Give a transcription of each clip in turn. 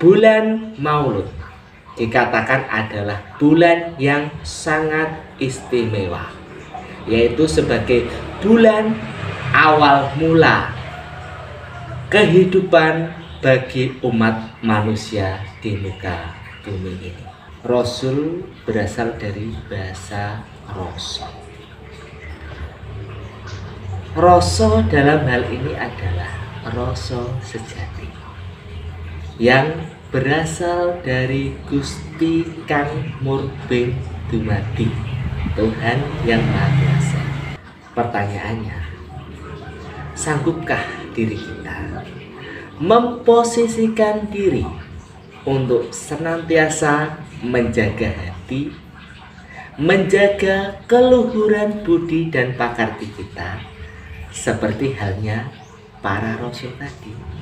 Bulan Maulud dikatakan adalah bulan yang sangat istimewa, yaitu sebagai bulan awal mula kehidupan bagi umat manusia di muka bumi ini. Rasul berasal dari bahasa Roso. Roso dalam hal ini adalah Roso sejati yang berasal dari Gusti Kang Murbeng Dumadi, Tuhan yang Maha Kuasa. Pertanyaannya, sanggupkah diri kita memposisikan diri untuk senantiasa menjaga hati, menjaga keluhuran budi dan pakarti kita, seperti halnya para rasul tadi?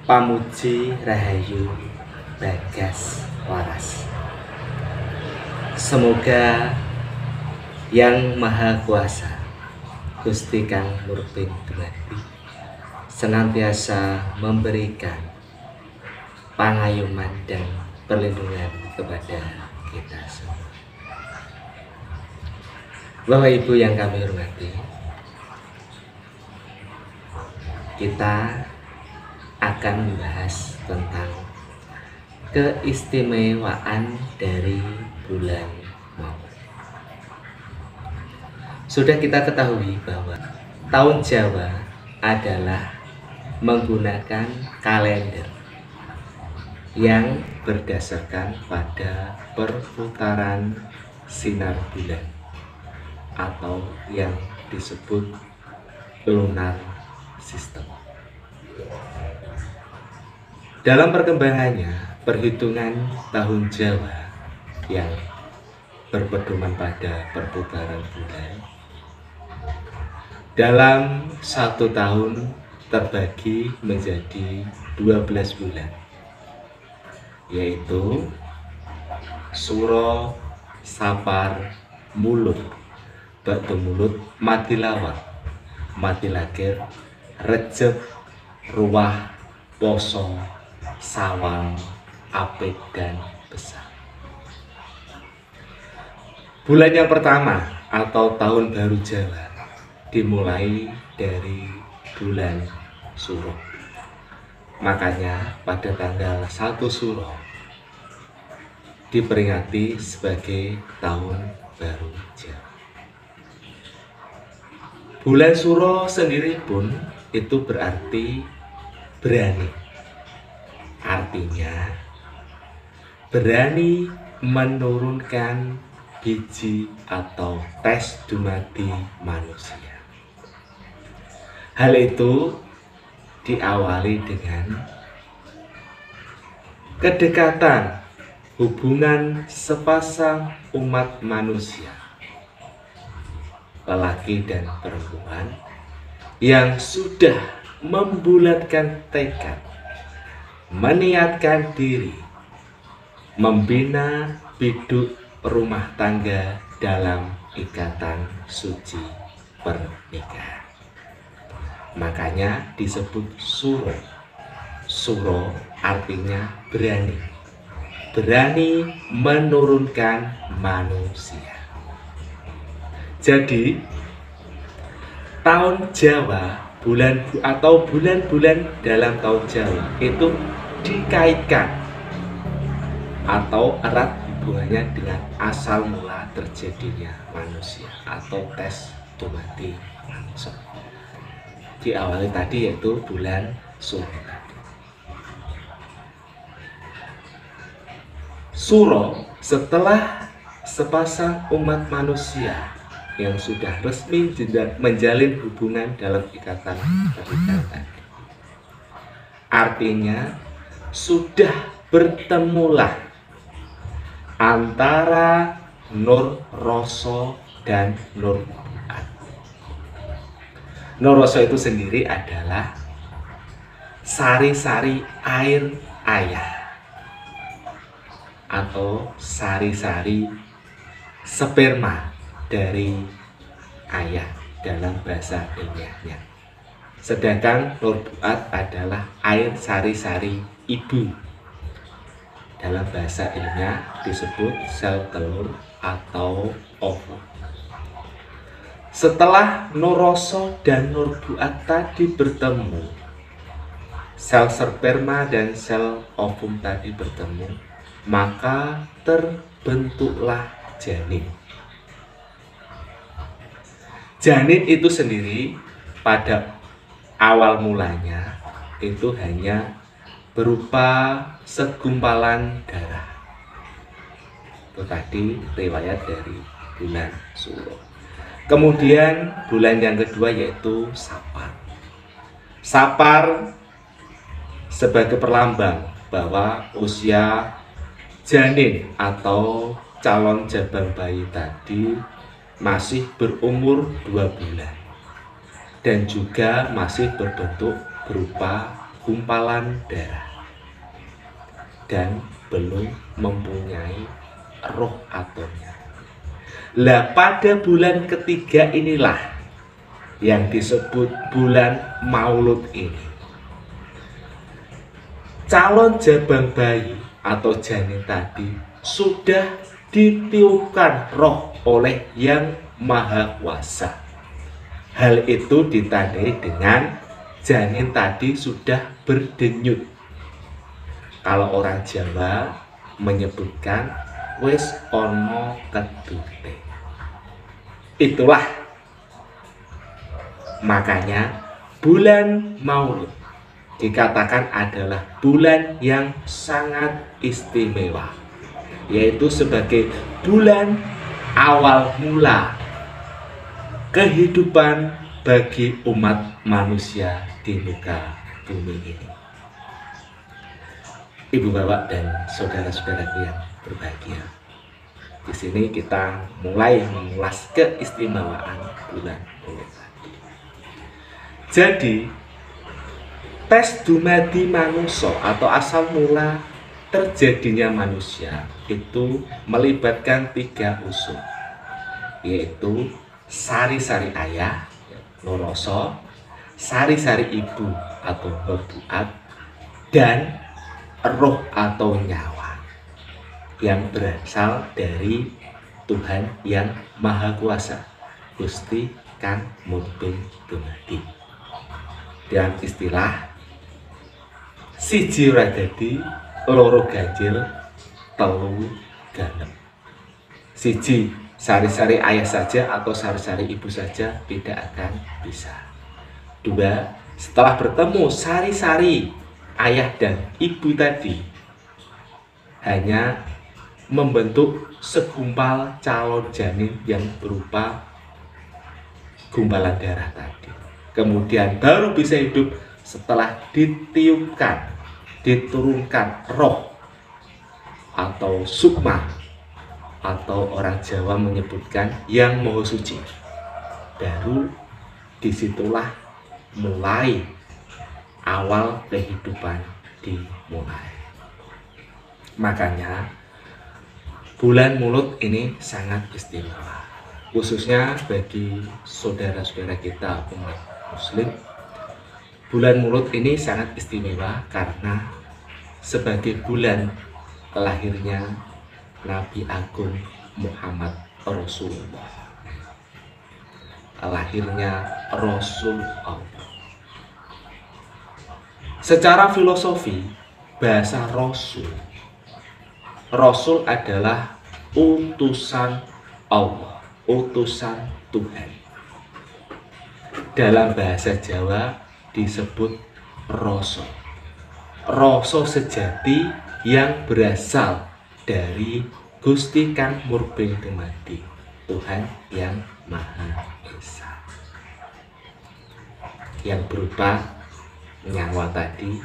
Pamuji Rahayu Bagas Waras. Semoga Yang Maha Kuasa Gusti Kang Murbeng Dumadi senantiasa memberikan pangayuman dan perlindungan kepada kita semua. Bapak Ibu yang kami hormati, kita akan membahas tentang keistimewaan dari bulan Maulud. Sudah kita ketahui bahwa tahun Jawa adalah menggunakan kalender yang berdasarkan pada perputaran sinar bulan atau yang disebut lunar system. Dalam perkembangannya, perhitungan tahun Jawa yang berpedoman pada perputaran bulan dalam satu tahun terbagi menjadi 12 bulan, yaitu Suro, Sapar, Mulud, Batu Mulud, Mati Lawak, Mati Lakir, Recep, Ruah, Poso, Sawal, Apit, dan Besar. Bulan yang pertama atau tahun baru Jawa dimulai dari bulan Suro. Makanya pada tanggal 1 Suro diperingati sebagai tahun baru Jawa. Bulan Suro sendiri pun itu berarti berani. Artinya berani menurunkan biji atau tes dumadi manusia. Hal itu diawali dengan kedekatan hubungan sepasang umat manusia, lelaki dan perempuan, yang sudah membulatkan tekad, meniatkan diri, membina biduk rumah tangga dalam ikatan suci pernikahan. Makanya disebut Suro. Suro artinya berani, berani menurunkan manusia. Jadi tahun Jawa, bulan-bulan dalam tahun Jawa itu dikaitkan atau erat hubungannya dengan asal mula terjadinya manusia atau tes dumadi manusia. Diawali tadi yaitu bulan Suro. Suro setelah sepasang umat manusia yang sudah resmi menjalin hubungan dalam ikatan pernikahan. Artinya sudah bertemulah antara Nur Roso dan Nur Fuad. Nur Roso itu sendiri adalah sari-sari air ayah atau sari-sari sperma dari ayah. dalam bahasa ilmiahnya. Sedangkan nur buat adalah air sari-sari ibu. Dalam bahasa ilmiah disebut sel telur atau ovum. Setelah nur roso dan nur buat tadi bertemu, sel sperma dan sel ovum tadi bertemu, maka terbentuklah janin. Janin itu sendiri pada awal mulanya itu hanya berupa segumpalan darah. Itu tadi riwayat dari bulan Suro. Kemudian bulan yang kedua yaitu Sapar. Sapar sebagai perlambang bahwa usia janin atau calon jabang bayi tadi masih berumur 2 bulan dan juga masih berbentuk berupa gumpalan darah dan belum mempunyai roh atomnya. Lah pada bulan ketiga inilah yang disebut bulan Maulud ini. Calon jabang bayi atau janin tadi sudah ditiupkan roh oleh Yang Maha Kuasa. Hal itu ditandai dengan janin tadi sudah berdenyut. Kalau orang Jawa menyebutkan wis ono kedute. Itulah makanya bulan Maulud dikatakan adalah bulan yang sangat istimewa, yaitu sebagai bulan awal mula kehidupan bagi umat manusia di muka bumi ini. Ibu bapak dan saudara-saudaraku yang berbahagia, di sini kita mulai mengulas keistimewaan bulan Maulud. Jadi tes dumadi manusia atau asal mula terjadinya manusia itu melibatkan 3 unsur, yaitu sari-sari ayah, nur roso, sari-sari ibu atau nur buat, dan roh atau nyawa yang berasal dari Tuhan Yang Maha Kuasa, Gusti Kang Murbeng Dumadi. Dan istilah siji ora dadi, loro ganjil, telu ganem. Siji, sari-sari ayah saja atau sari-sari ibu saja tidak akan bisa. 2, setelah bertemu sari-sari ayah dan ibu tadi hanya membentuk segumpal calon janin yang berupa gumpalan darah tadi. Kemudian baru bisa hidup setelah ditiupkan, diturunkan roh atau sukma, atau orang Jawa menyebutkan Yang Maha Suci. Baru disitulah mulai awal kehidupan dimulai. Makanya bulan Maulud ini sangat istimewa, khususnya bagi saudara-saudara kita umat Muslim. Bulan Maulud ini sangat istimewa karena sebagai bulan lahirnya Nabi Agung Muhammad Rasulullah, lahirnya Rasul Allah. Secara filosofi bahasa Rasul adalah utusan Allah, utusan Tuhan. Dalam bahasa Jawa disebut Rasul, Rasul sejati yang berasal dari Gusti Kang Murbeng Dumadi, Tuhan Yang Maha Esa, yang berupa nyawa tadi,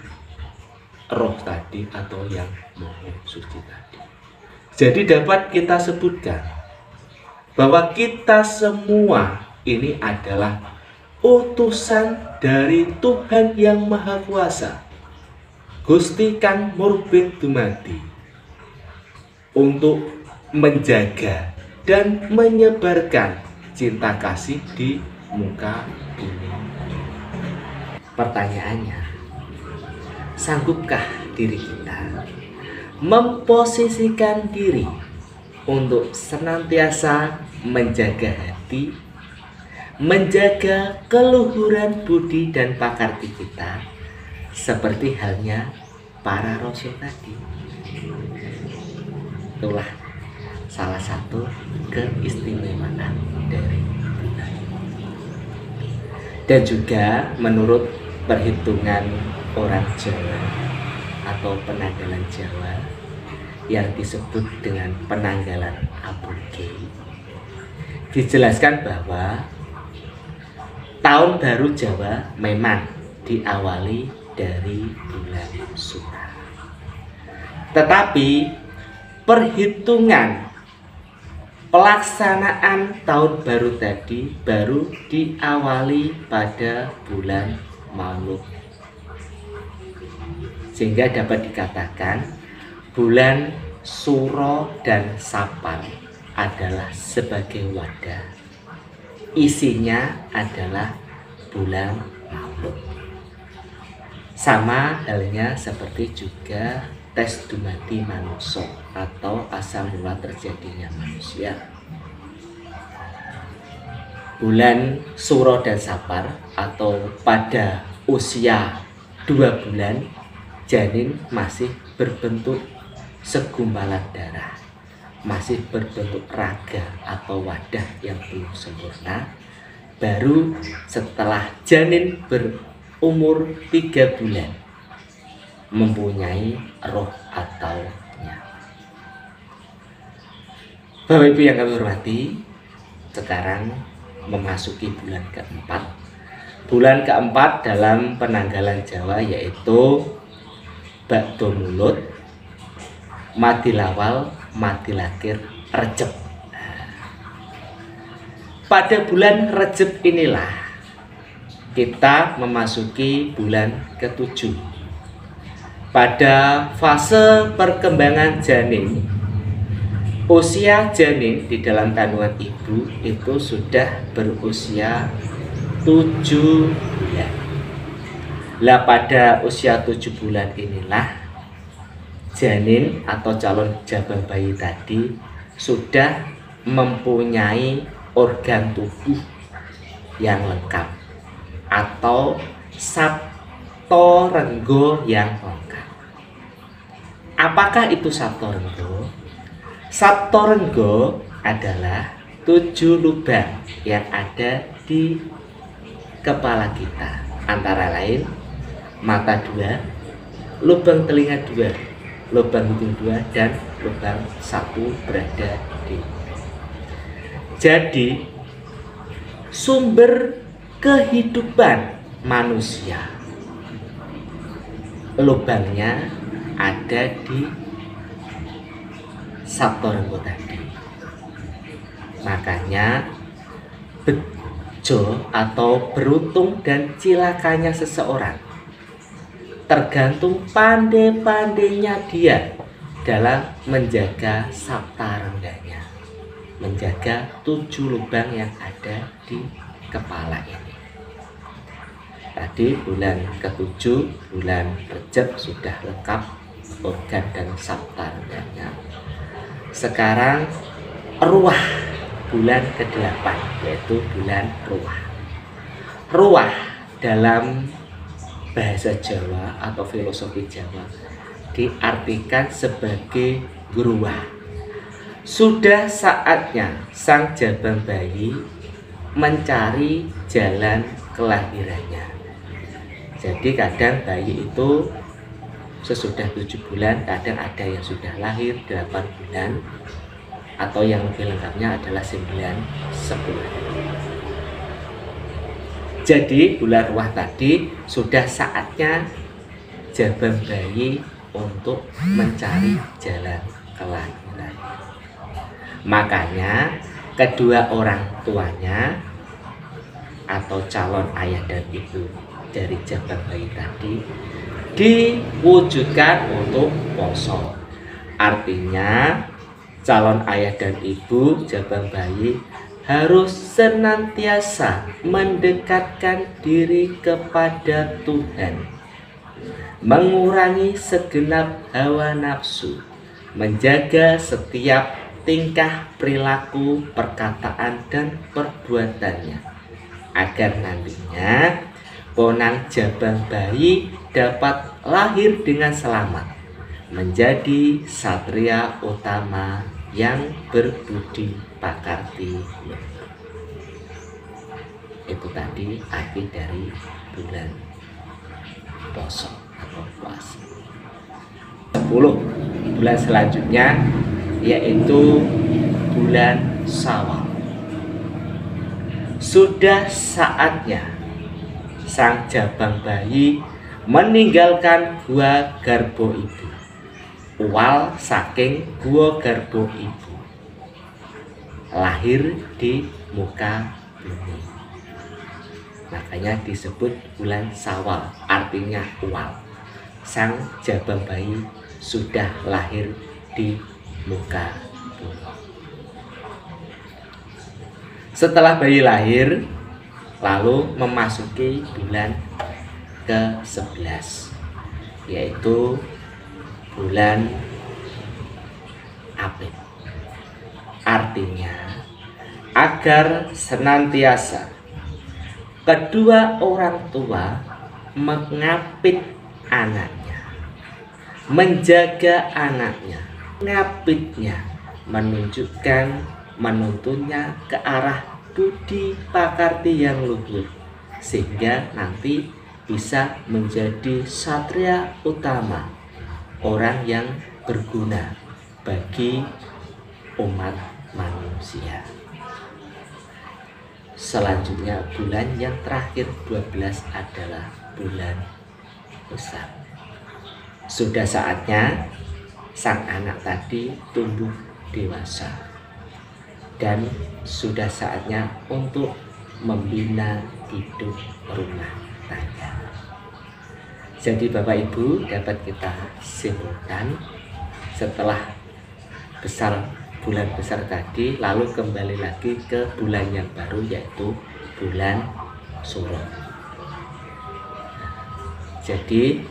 roh tadi, atau yang Maha Suci tadi. Jadi dapat kita sebutkan bahwa kita semua ini adalah utusan dari Tuhan Yang Maha Kuasa, Gusti Kang Murbeng Dumadi, untuk menjaga dan menyebarkan cinta kasih di muka bumi. Pertanyaannya, sanggupkah diri kita memposisikan diri untuk senantiasa menjaga hati, menjaga keluhuran budi dan pakarti kita, seperti halnya para rasul tadi? Itulah salah satu keistimewaan dari bulan. Dan juga menurut perhitungan orang Jawa atau penanggalan Jawa yang disebut dengan penanggalan Aboge, dijelaskan bahwa tahun baru Jawa memang diawali dari bulan Sura. Tetapi perhitungan pelaksanaan tahun baru tadi baru diawali pada bulan Maulud, sehingga dapat dikatakan bulan Suro dan Sapar adalah sebagai wadah, isinya adalah bulan Maulud. Sama halnya seperti juga tes dumadi manusia atau asal mula terjadinya manusia. Bulan Suro dan Sapar atau pada usia 2 bulan, janin masih berbentuk segumpalan darah, masih berbentuk raga atau wadah yang belum sempurna. Baru setelah janin berumur 3 bulan mempunyai roh atau nyawa. Bapak Ibu yang kami hormati, sekarang memasuki bulan keempat. Bulan keempat dalam penanggalan Jawa yaitu Ba'do Mulud, Madilawal, Madilakir, Recep. Pada bulan Recep inilah kita memasuki bulan ke-7. Pada fase perkembangan janin, usia janin di dalam kandungan ibu itu sudah berusia 7 bulan. Lah pada usia 7 bulan inilah janin atau calon jabang bayi tadi sudah mempunyai organ tubuh yang lengkap atau saptorenggo yang lengkap. Apakah itu saptorenggo? Saptorenggo adalah 7 lubang yang ada di kepala kita, antara lain mata 2, lubang telinga 2, lubang hidung 2, dan lubang 1 berada di. Jadi sumber kehidupan manusia lubangnya ada di saptorenggo tadi. Makanya bejo atau beruntung dan cilakanya seseorang tergantung pandai-pandainya dia dalam menjaga saptarengganya, menjaga 7 lubang yang ada di kepala ini. Tadi bulan ke-7, bulan Recep, sudah lengkap organ dan saptarengganya. Sekarang ruah, bulan ke-8, yaitu bulan ruah. Ruah dalam bahasa Jawa atau filosofi Jawa diartikan sebagai gruah. Sudah saatnya sang jabang bayi mencari jalan kelahirannya. Jadi kadang bayi itu sesudah 7 bulan, kadang ada yang sudah lahir 8 bulan, atau yang lebih lengkapnya adalah 9-10. Jadi bulan ruah tadi sudah saatnya jabang bayi untuk mencari jalan kelahiran. Makanya kedua orang tuanya atau calon ayah dan ibu dari jabang bayi tadi diwujudkan untuk poso. Artinya calon ayah dan ibu jabang bayi harus senantiasa mendekatkan diri kepada Tuhan, mengurangi segenap hawa nafsu, menjaga setiap tingkah, perilaku, perkataan, dan perbuatannya, agar nantinya Ponang Jabang Bayi dapat lahir dengan selamat, menjadi satria utama yang berbudi pakarti. Itu tadi arti dari bulan poso atau puasa. 10 bulan selanjutnya yaitu bulan Syawal. Sudah saatnya sang jabang bayi meninggalkan gua garbo ibu, uwal saking gua garbo ibu, lahir di muka bumi. Makanya disebut bulan Syawal, artinya uwal. Sang jabang bayi sudah lahir di muka bumi. Setelah bayi lahir, lalu memasuki bulan ke-11, yaitu bulan Apit. Artinya agar senantiasa kedua orang tua mengapit anaknya, menjaga anaknya. Ngapitnya menunjukkan, menuntunnya ke arah budi pakarti yang luhur, sehingga nanti bisa menjadi satria utama, orang yang berguna bagi umat manusia. Selanjutnya bulan yang terakhir 12 adalah bulan besar. Sudah saatnya sang anak tadi tumbuh dewasa, dan sudah saatnya untuk membina hidup rumah tangga. Jadi Bapak Ibu, dapat kita simpulkan, setelah bulan besar tadi, lalu kembali lagi ke bulan yang baru, yaitu bulan Suro. Jadi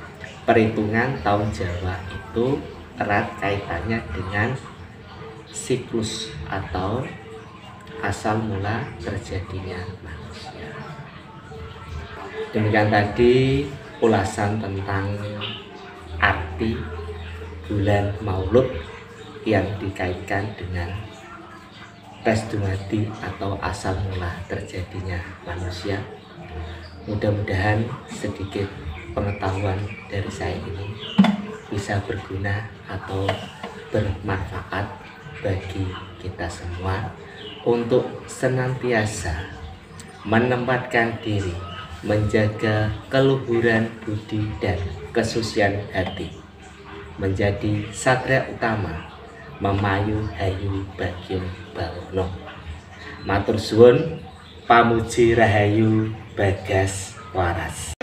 perhitungan tahun Jawa itu erat kaitannya dengan siklus atau asal mula terjadinya manusia. Demikian tadi ulasan tentang arti bulan Maulud yang dikaitkan dengan res dumadi atau asal mula terjadinya manusia. Mudah-mudahan sedikit pengetahuan dari saya ini bisa berguna atau bermanfaat bagi kita semua untuk senantiasa menempatkan diri, menjaga keluhuran budi dan kesucian hati, menjadi satria utama, memayu hayu bagyo bawono. Matur suwun, pamuji rahayu Bagas Waras.